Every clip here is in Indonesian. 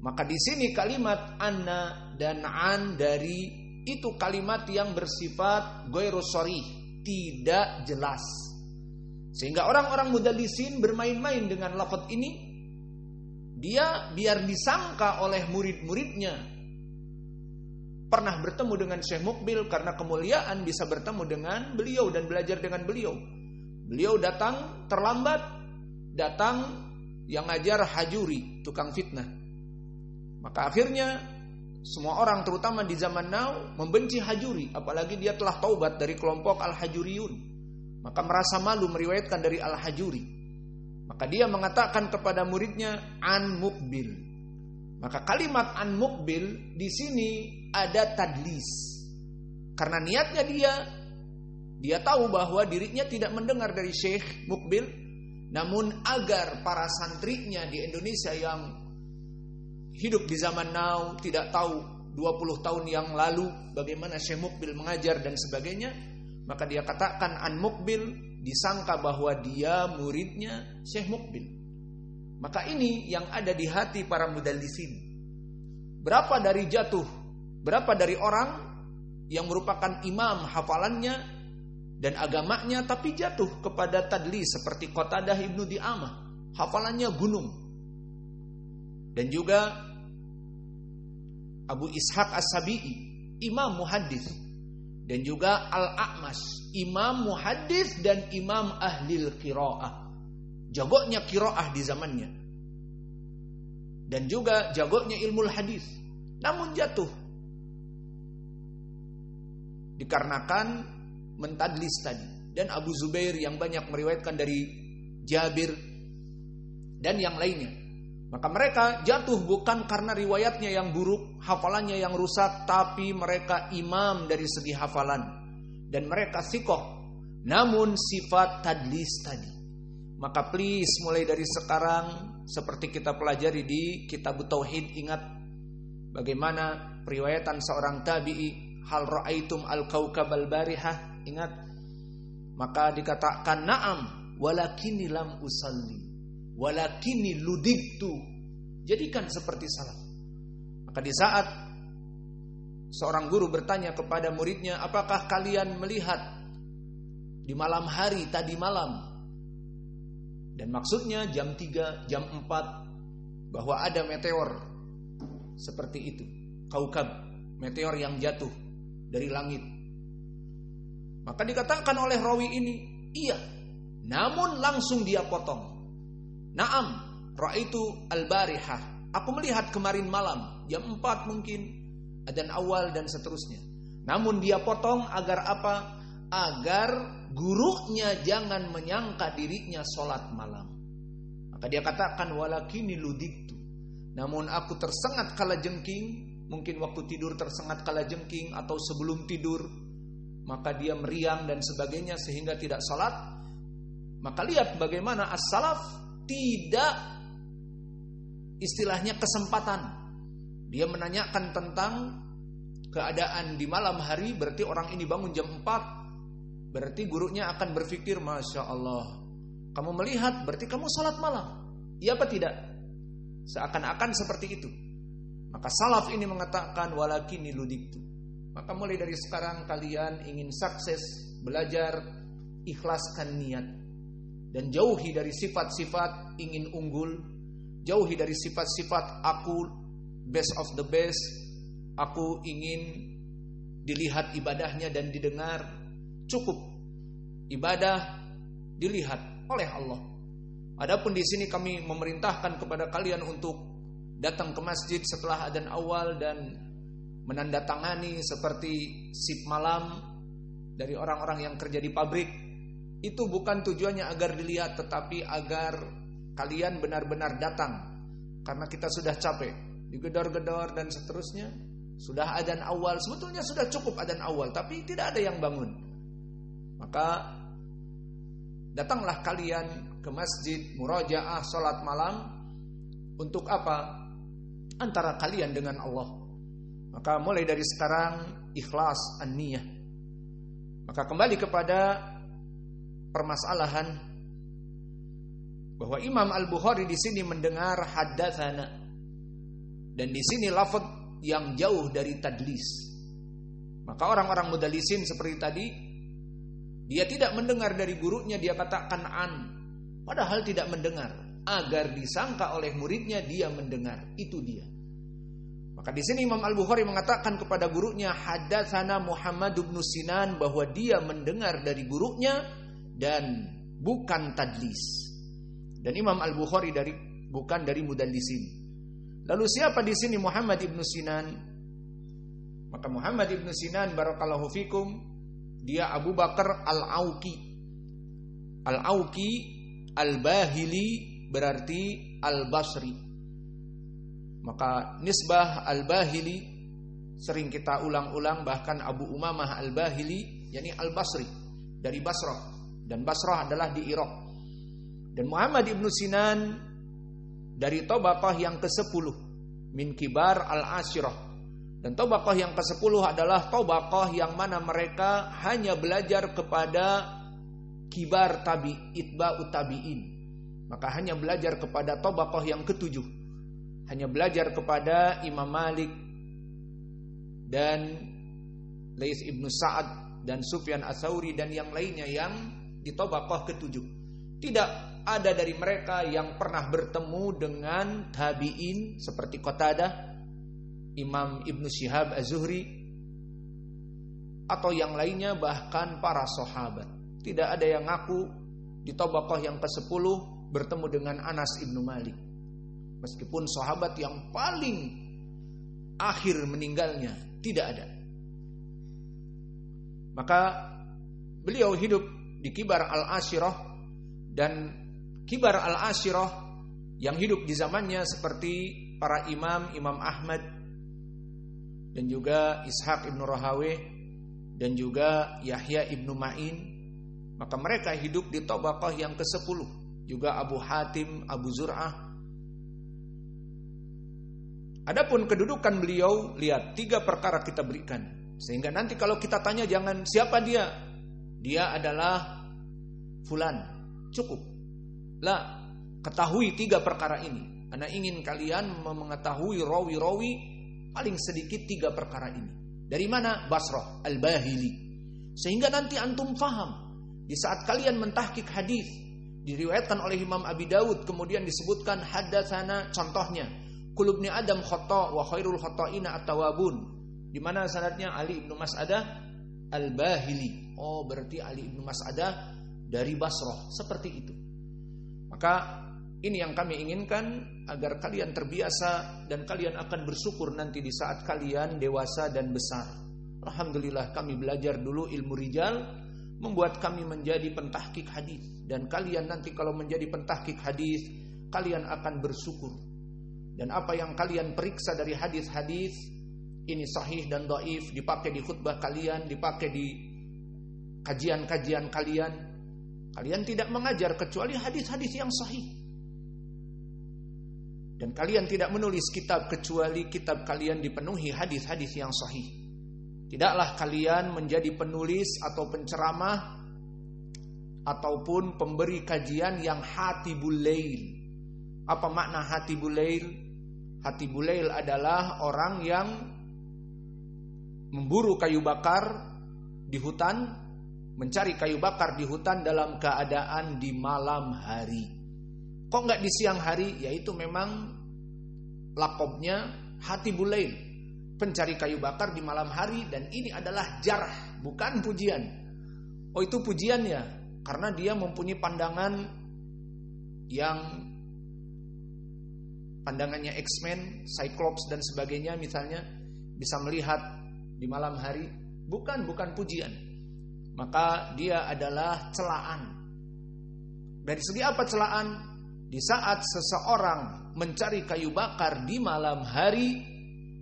Maka di sini kalimat anna dan an dari itu kalimat yang bersifat ghairu sharih, tidak jelas. Sehingga orang-orang mudallisin bermain-main dengan lafaz ini. Dia biar disangka oleh murid-muridnya pernah bertemu dengan Syekh Muqbil, karena kemuliaan bisa bertemu dengan beliau dan belajar dengan beliau. Beliau datang terlambat, datang yang ngajar Hajuri, tukang fitnah. Maka akhirnya semua orang terutama di zaman now membenci Hajuri, apalagi dia telah taubat dari kelompok Al-Hajuriyun. Maka merasa malu meriwayatkan dari Al-Hajuri. Maka dia mengatakan kepada muridnya an Muqbil. Maka kalimat an Muqbil di sini ada tadlis. Karena niatnya dia tahu bahwa dirinya tidak mendengar dari Syekh Muqbil, namun agar para santrinya di Indonesia yang hidup di zaman now tidak tahu 20 tahun yang lalu bagaimana Syekh Muqbil mengajar dan sebagainya, maka dia katakan an Muqbil, disangka bahwa dia muridnya Syekh Muqbil. Maka ini yang ada di hati para mudallisin. Berapa dari orang yang merupakan imam hafalannya dan agamanya, tapi jatuh kepada tadlis seperti Qatadah Ibnu Di'amah, hafalannya gunung. Dan juga Abu Ishaq As-Sabi'i, imam muhaddits. Dan juga Al-A'mash, imam muhaddits dan imam ahlil qiraah. Jagonya qiraah di zamannya. Dan juga jagonya ilmu hadis. Namun jatuh dikarenakan mentadlis tadi. Dan Abu Zubair yang banyak meriwayatkan dari Jabir dan yang lainnya. Maka mereka jatuh bukan karena riwayatnya yang buruk, hafalannya yang rusak, tapi mereka imam dari segi hafalan. Dan mereka thiqah, namun sifat tadlis tadi. Maka please mulai dari sekarang, seperti kita pelajari di Kitab Tauhid, ingat bagaimana periwayatan seorang tabi'i, hal ra'aitum al-kaukab al-barihah, ingat. Maka dikatakan na'am, walakini lam usalli, walakini ludiktu. Jadikan seperti salaf. Maka di saat seorang guru bertanya kepada muridnya, apakah kalian melihat di malam hari tadi malam? Dan maksudnya jam 3, jam 4, bahwa ada meteor seperti itu, kaukab, meteor yang jatuh dari langit. Maka dikatakan oleh rawi ini, iya, namun langsung dia potong. Naam, ra'aitu al-barihah. Aku melihat kemarin malam, jam 4 mungkin, adzan awal dan seterusnya. Namun dia potong agar apa? Agar gurunya jangan menyangka dirinya sholat malam. Maka dia katakan walakini ludiktu. Namun aku tersengat kala jengking, mungkin waktu tidur tersengat kala jengking atau sebelum tidur. Maka dia meriang dan sebagainya sehingga tidak sholat. Maka lihat bagaimana as-salaf tidak istilahnya kesempatan. Dia menanyakan tentang keadaan di malam hari, berarti orang ini bangun jam 4, berarti gurunya akan berpikir, Masya Allah, kamu melihat berarti kamu sholat malam. Iya apa tidak? Seakan-akan seperti itu. Maka salaf ini mengatakan walakini ludiktu. Maka mulai dari sekarang kalian ingin sukses, belajar, ikhlaskan niat. Dan jauhi dari sifat-sifat ingin unggul. Jauhi dari sifat-sifat aku best of the best. Aku ingin dilihat ibadahnya dan didengar. Cukup ibadah dilihat oleh Allah. Adapun di sini kami memerintahkan kepada kalian untuk datang ke masjid setelah adzan awal dan menandatangani seperti sip malam dari orang-orang yang kerja di pabrik. Itu bukan tujuannya agar dilihat, tetapi agar kalian benar-benar datang. Karena kita sudah capek, digedor-gedor dan seterusnya. Sudah adzan awal, sebetulnya sudah cukup adzan awal, tapi tidak ada yang bangun. Maka datanglah kalian ke masjid, murajaah, sholat malam. Untuk apa? Antara kalian dengan Allah. Maka mulai dari sekarang ikhlas an-niyah. Maka kembali kepada permasalahan bahwa Imam Al-Bukhari di sini mendengar haddatsana. Dan di sini lafaz yang jauh dari tadlis. Maka orang-orang mudallisin seperti tadi, dia tidak mendengar dari gurunya, dia katakan an, padahal tidak mendengar, agar disangka oleh muridnya dia mendengar. Itu dia. Maka di sini Imam Al-Bukhari mengatakan kepada gurunya, hadatsana Muhammad bin Sinan, bahwa dia mendengar dari gurunya dan bukan tadlis. Dan Imam Al-Bukhari bukan dari mudallisin. Lalu siapa di sini Muhammad bin Sinan? Maka Muhammad bin Sinan, barakallahu fikum, dia Abu Bakar Al-Auqi. Al-Auqi, Al-Bahili berarti Al-Basri. Maka nisbah Al-Bahili sering kita ulang-ulang, bahkan Abu Umamah Al-Bahili yakni Al-Basri, dari Basrah, dan Basrah adalah di Irak. Dan Muhammad ibn Sinan dari tabaqah yang ke-10 min kibar al-ashirah. Dan tabaqah yang ke-10 adalah tabaqah yang mana mereka hanya belajar kepada kibar itba'ut tabi'in. Maka hanya belajar kepada tabaqah yang ke-7. Hanya belajar kepada Imam Malik dan Laits ibn Sa'ad dan Sufyan Ats-Tsauri dan yang lainnya yang di tabaqah ke-7. Tidak ada dari mereka yang pernah bertemu dengan tabi'in seperti Qatadah, Imam Ibnu Syihab Az-Zuhri, atau yang lainnya, bahkan para sahabat. Tidak ada yang ngaku di tabaqah yang ke-10 bertemu dengan Anas ibnu Malik. Meskipun sahabat yang paling akhir meninggalnya, tidak ada. Maka beliau hidup di kibar al-ashirah, dan kibar al-ashirah yang hidup di zamannya seperti para Imam Ahmad dan juga Ishaq ibnu Rahaweh dan juga Yahya ibnu Ma'in. Maka mereka hidup di tabaqah yang ke-10. Juga Abu Hatim, Abu Zur'ah. Adapun kedudukan beliau, lihat 3 perkara kita berikan. Sehingga nanti kalau kita tanya jangan siapa dia. Dia adalah fulan. Cukup. Lah, ketahui 3 perkara ini. Ana ingin kalian mengetahui rawi-rawi paling sedikit 3 perkara ini. Dari mana? Basrah, Al-Bahili. Sehingga nanti antum faham. Di saat kalian mentahqiq hadis, diriwayatkan oleh Imam Abi Dawud, kemudian disebutkan hadatsana, contohnya Kullu ibni Adam khata' wa khairul khata'ina at-tawwabun. Di mana sanadnya Ali ibnu Mas'adah Al-Bahili. Oh, berarti Ali ibnu Mas'adah dari Basrah. Seperti itu. Maka ini yang kami inginkan, agar kalian terbiasa dan kalian akan bersyukur nanti di saat kalian dewasa dan besar. Alhamdulillah kami belajar dulu ilmu rijal, membuat kami menjadi pentahqiq hadis. Dan kalian nanti kalau menjadi pentahqiq hadis, kalian akan bersyukur. Dan apa yang kalian periksa dari hadis-hadis, ini sahih dan dhaif, dipakai di khutbah kalian, dipakai di kajian-kajian kalian. Kalian tidak mengajar kecuali hadis-hadis yang sahih. Dan kalian tidak menulis kitab kecuali kitab kalian dipenuhi hadis-hadis yang sahih. Tidaklah kalian menjadi penulis atau penceramah ataupun pemberi kajian yang hatibul lail. Apa makna hatibul lail? Hatibul lail adalah orang yang memburu kayu bakar di hutan, mencari kayu bakar di hutan dalam keadaan di malam hari. Kok enggak di siang hari? Yaitu memang lakobnya hatibul lail, pencari kayu bakar di malam hari. Dan ini adalah jarh, bukan pujian. Oh, itu pujiannya karena dia mempunyai pandangan yang pandangannya X-Men, Cyclops dan sebagainya misalnya, bisa melihat di malam hari. Bukan pujian. Maka dia adalah celaan. Dari segi apa celaan? Di saat seseorang mencari kayu bakar di malam hari,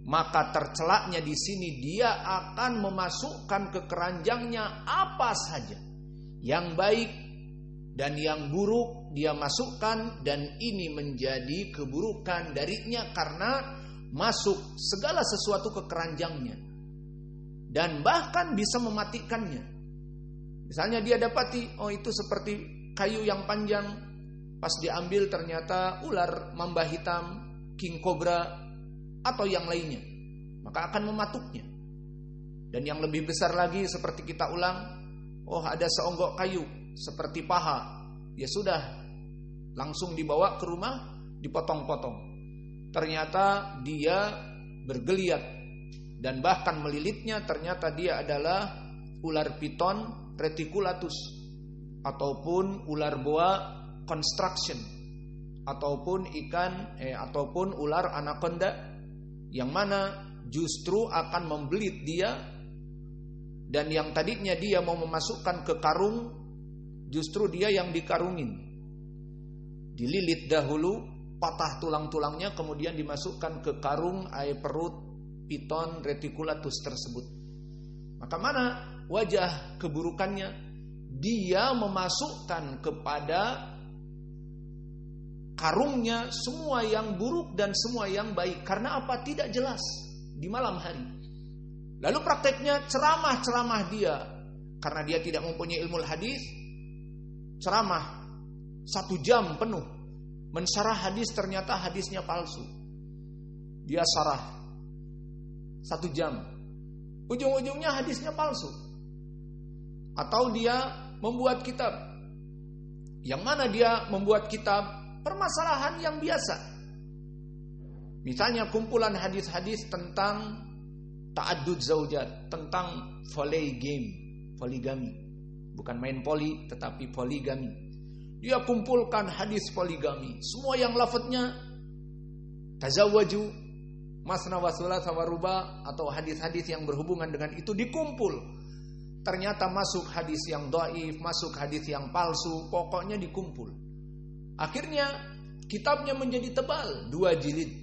maka tercelaknya di sini dia akan memasukkan ke keranjangnya apa saja yang baik dan yang buruk dia masukkan, dan ini menjadi keburukan darinya karena masuk segala sesuatu ke keranjangnya dan bahkan bisa mematikannya. Misalnya dia dapati, oh itu seperti kayu yang panjang, pas diambil ternyata ular mamba hitam, king cobra, atau yang lainnya, maka akan mematuknya. Dan yang lebih besar lagi seperti kita ulang, ada seonggok kayu seperti paha, ya sudah, langsung dibawa ke rumah, dipotong-potong. Ternyata dia bergeliat dan bahkan melilitnya, ternyata dia adalah ular piton reticulatus ataupun ular boa constriction ataupun ataupun ular anaconda, yang mana justru akan membelit dia. Dan yang tadinya dia mau memasukkan ke karung, justru dia yang dikarungin. Dililit dahulu, patah tulang-tulangnya, kemudian dimasukkan ke karung air perut piton reticulatus tersebut. Maka mana wajah keburukannya? Dia memasukkan kepada karungnya semua yang buruk dan semua yang baik. Karena apa? Tidak jelas di malam hari. Lalu prakteknya ceramah dia, karena dia tidak mempunyai ilmu hadis, ceramah 1 jam penuh mensyarah hadis, ternyata hadisnya palsu. Dia syarah 1 jam, ujung-ujungnya hadisnya palsu. Atau dia membuat kitab, yang mana dia membuat kitab permasalahan yang biasa. Misalnya kumpulan hadis-hadis tentang ta'addud zaujat, tentang poligami. Bukan main poli, tetapi poligami. Dia kumpulkan hadis poligami. Semua yang lafadznya tazawwaju, masna wa thulatha wa ruba, atau hadis-hadis yang berhubungan dengan itu dikumpul. Ternyata masuk hadis yang dhaif, masuk hadis yang palsu, pokoknya dikumpul. Akhirnya kitabnya menjadi tebal, 2 jilid.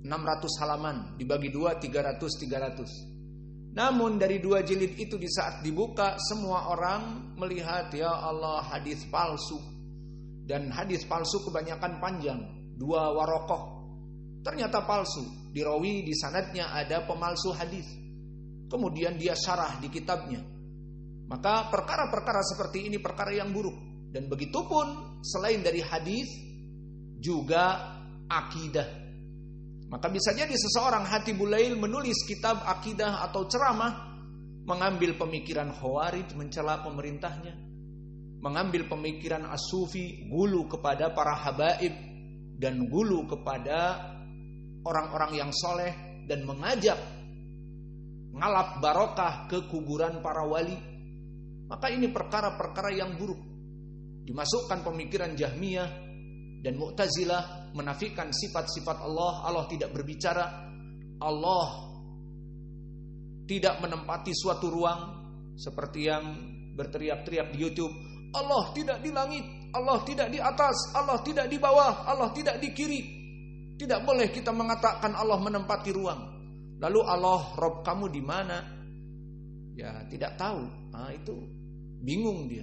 600 halaman dibagi 2, 300. Namun dari 2 jilid itu di saat dibuka, semua orang melihat, ya Allah, hadis palsu. Dan hadis palsu kebanyakan panjang, 2 warokoh. Ternyata palsu. Di rawi, di sanadnya ada pemalsu hadis. Kemudian dia syarah di kitabnya. Maka perkara-perkara seperti ini perkara yang buruk. Dan begitupun selain dari hadis juga akidah. Maka bisa jadi seseorang Hatibul Lail menulis kitab akidah atau ceramah, mengambil pemikiran Khawarij mencela pemerintahnya, mengambil pemikiran As-Sufi, gulu kepada para habaib dan gulu kepada orang-orang yang soleh, dan mengajak ngalap barokah ke kuburan para wali. Maka ini perkara-perkara yang buruk. Dimasukkan pemikiran Jahmiyah dan Mu'tazilah, menafikan sifat-sifat Allah. Allah tidak berbicara, Allah tidak menempati suatu ruang, seperti yang berteriak-teriak di YouTube, Allah tidak di langit, Allah tidak di atas, Allah tidak di bawah, Allah tidak di kiri. Tidak boleh kita mengatakan Allah menempati ruang. Lalu Allah, Rob kamu di mana? Ya tidak tahu. Itu bingung dia.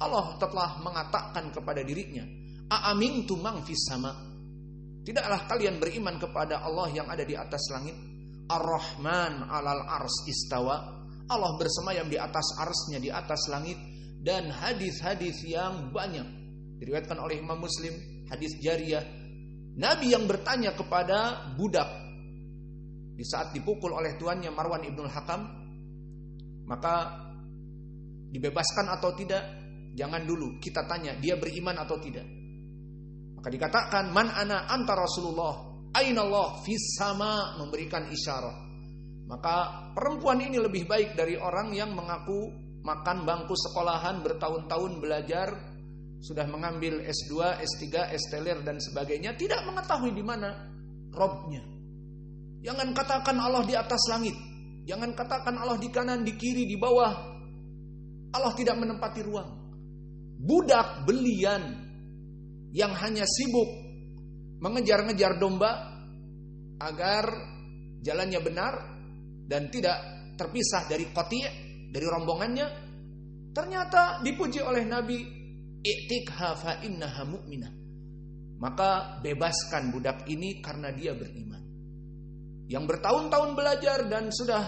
Allah telah mengatakan kepada dirinya, a'amintu man fis sama. Tidaklah kalian beriman kepada Allah yang ada di atas langit? Ar-Rahman 'alal ars istawa. Allah bersemayam di atas arsnya, di atas langit. Dan hadis-hadis yang banyak diriwayatkan oleh Imam Muslim, hadis jariyah. Nabi yang bertanya kepada budak di saat dipukul oleh tuannya Marwan ibnul Hakam, maka dibebaskan atau tidak? Jangan dulu, kita tanya dia beriman atau tidak. Maka dikatakan, man ana anta Rasulullah, aina Allah fis sama, memberikan isyarat. Maka perempuan ini lebih baik dari orang yang mengaku makan bangku sekolahan, bertahun-tahun belajar, sudah mengambil S2, S3, S-teler dan sebagainya, tidak mengetahui di mana Robnya. Jangan katakan Allah di atas langit, jangan katakan Allah di kanan, di kiri, di bawah. Allah tidak menempati ruang. Budak belian yang hanya sibuk mengejar-ngejar domba agar jalannya benar dan tidak terpisah dari qati', dari rombongannya, ternyata dipuji oleh Nabi, i'tikha fa innaha mu'minah. Maka bebaskan budak ini karena dia beriman. Yang bertahun-tahun belajar dan sudah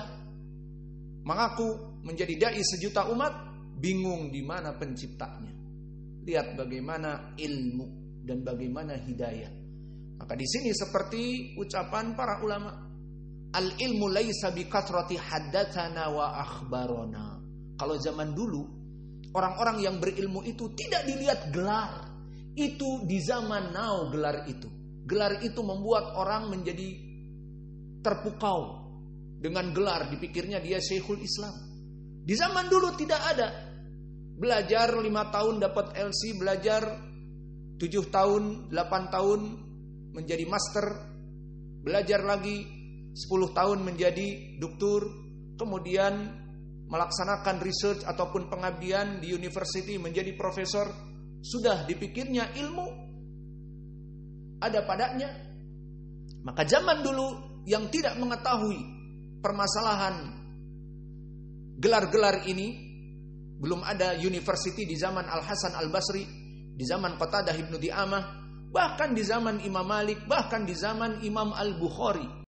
mengaku menjadi dai sejuta umat, bingung di mana penciptanya. Lihat bagaimana ilmu dan bagaimana hidayah. Maka di sini seperti ucapan para ulama, al ilmu laisa bi kathrati haddatsana wa akhbarona. Kalau zaman dulu orang-orang yang berilmu itu tidak dilihat gelar. Itu di zaman now gelar itu. Gelar itu membuat orang menjadi terpukau dengan gelar, dipikirnya dia Syekhul Islam. Di zaman dulu tidak ada. Belajar 5 tahun dapat LC, belajar 7 tahun, 8 tahun menjadi master, belajar lagi 10 tahun menjadi doktor, kemudian melaksanakan research ataupun pengabdian di university menjadi profesor. Sudah dipikirnya ilmu ada padanya. Maka zaman dulu yang tidak mengetahui permasalahan gelar-gelar ini, belum ada university di zaman Al-Hasan Al-Basri, di zaman Qatadah Ibnu Di'amah, bahkan di zaman Imam Malik, bahkan di zaman Imam Al-Bukhari.